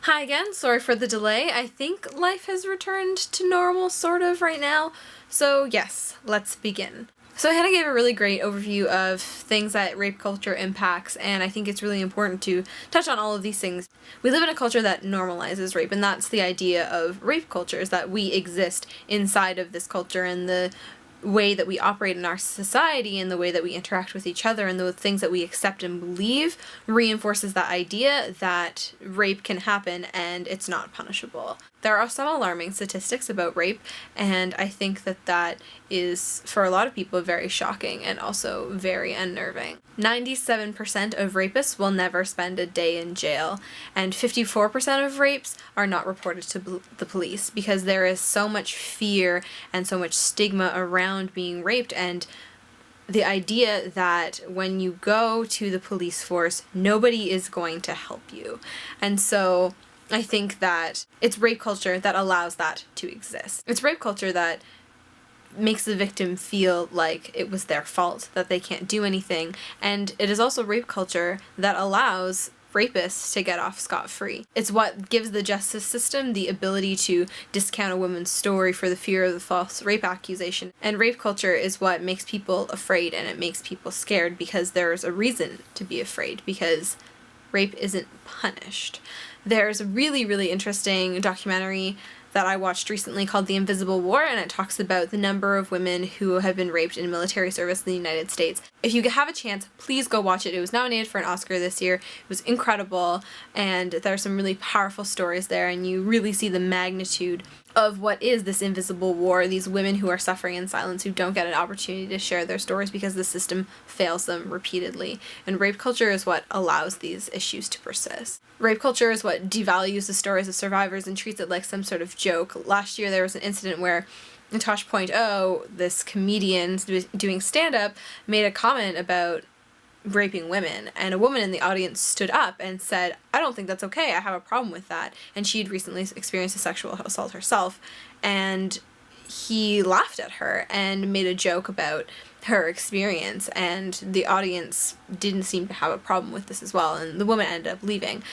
Hi again, sorry for the delay. I think life has returned to normal sort of right now. So yes, let's begin. So Hannah gave a really great overview of things that rape culture impacts, and I think it's really important to touch on all of these things. We live in a culture that normalizes rape, and that's the idea of rape culture, is that we exist inside of this culture, and the way that we operate in our society and the way that we interact with each other and the things that we accept and believe reinforces that idea that rape can happen and it's not punishable. There are some alarming statistics about rape, and I think that that is, for a lot of people, very shocking and also very unnerving. 97% of rapists will never spend a day in jail, and 54% of rapes are not reported to the police because there is so much fear and so much stigma around being raped, and the idea that when you go to the police force, nobody is going to help you. And so I think that it's rape culture that allows that to exist. It's rape culture that makes the victim feel like it was their fault, that they can't do anything, and it is also rape culture that allows rapists to get off scot-free. It's what gives the justice system the ability to discount a woman's story for the fear of the false rape accusation. And rape culture is what makes people afraid, and it makes people scared because there's a reason to be afraid, because rape isn't punished. There's a really, really interesting documentary that I watched recently called The Invisible War, and it talks about the number of women who have been raped in military service in the United States. If you have a chance, please go watch it. It was nominated for an Oscar this year. It was incredible, and there are some really powerful stories there, and you really see the magnitude of what is this invisible war, these women who are suffering in silence, who don't get an opportunity to share their stories because the system fails them repeatedly. And rape culture is what allows these issues to persist. Rape culture is what devalues the stories of survivors and treats it like some sort of joke. Last year there was an incident where Tosh.0, this comedian doing stand-up, made a comment about raping women, and a woman in the audience stood up and said, "I don't think that's okay, I have a problem with that," and she'd recently experienced a sexual assault herself, and he laughed at her and made a joke about her experience, and the audience didn't seem to have a problem with this as well, and the woman ended up leaving.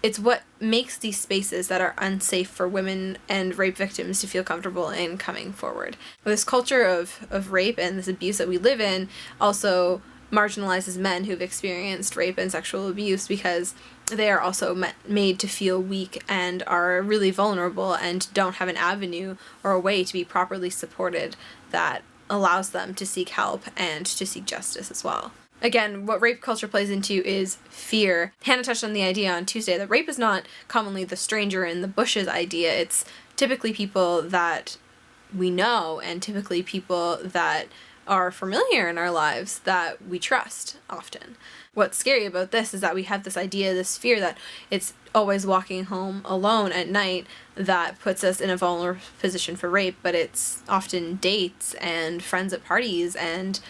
It's what makes these spaces that are unsafe for women and rape victims to feel comfortable in coming forward. This culture of rape and this abuse that we live in also marginalizes men who've experienced rape and sexual abuse because they are also made to feel weak and are really vulnerable and don't have an avenue or a way to be properly supported that allows them to seek help and to seek justice as well. Again, what rape culture plays into is fear. Hannah touched on the idea on Tuesday that rape is not commonly the stranger in the bushes idea. It's typically people that we know and typically people that are familiar in our lives that we trust often. What's scary about this is that we have this idea, this fear that it's always walking home alone at night that puts us in a vulnerable position for rape, but it's often dates and friends at parties and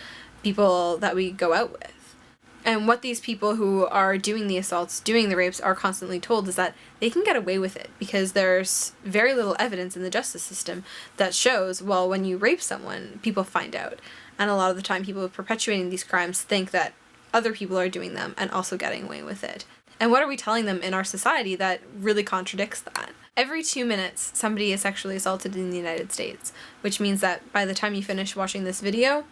people that we go out with. And what these people who are doing the assaults, doing the rapes, are constantly told is that they can get away with it because there's very little evidence in the justice system that shows, well, when you rape someone, people find out. And a lot of the time people perpetuating these crimes think that other people are doing them and also getting away with it. And what are we telling them in our society that really contradicts that? Every 2 minutes, somebody is sexually assaulted in the United States, which means that by the time you finish watching this video,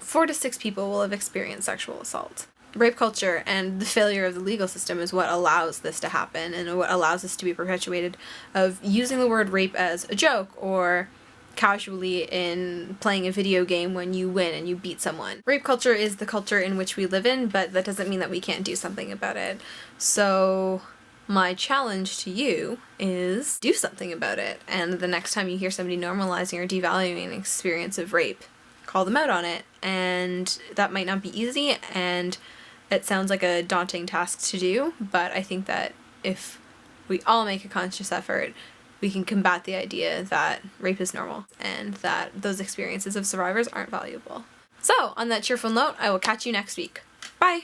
4 to 6 people will have experienced sexual assault. Rape culture and the failure of the legal system is what allows this to happen and what allows this to be perpetuated, of using the word rape as a joke or casually in playing a video game when you win and you beat someone. Rape culture is the culture in which we live in, but that doesn't mean that we can't do something about it. So my challenge to you is do something about it, and the next time you hear somebody normalizing or devaluing an experience of rape, call them out on it. And that might not be easy, and it sounds like a daunting task to do, but I think that if we all make a conscious effort, we can combat the idea that rape is normal and that those experiences of survivors aren't valuable. So, on that cheerful note, I will catch you next week. Bye!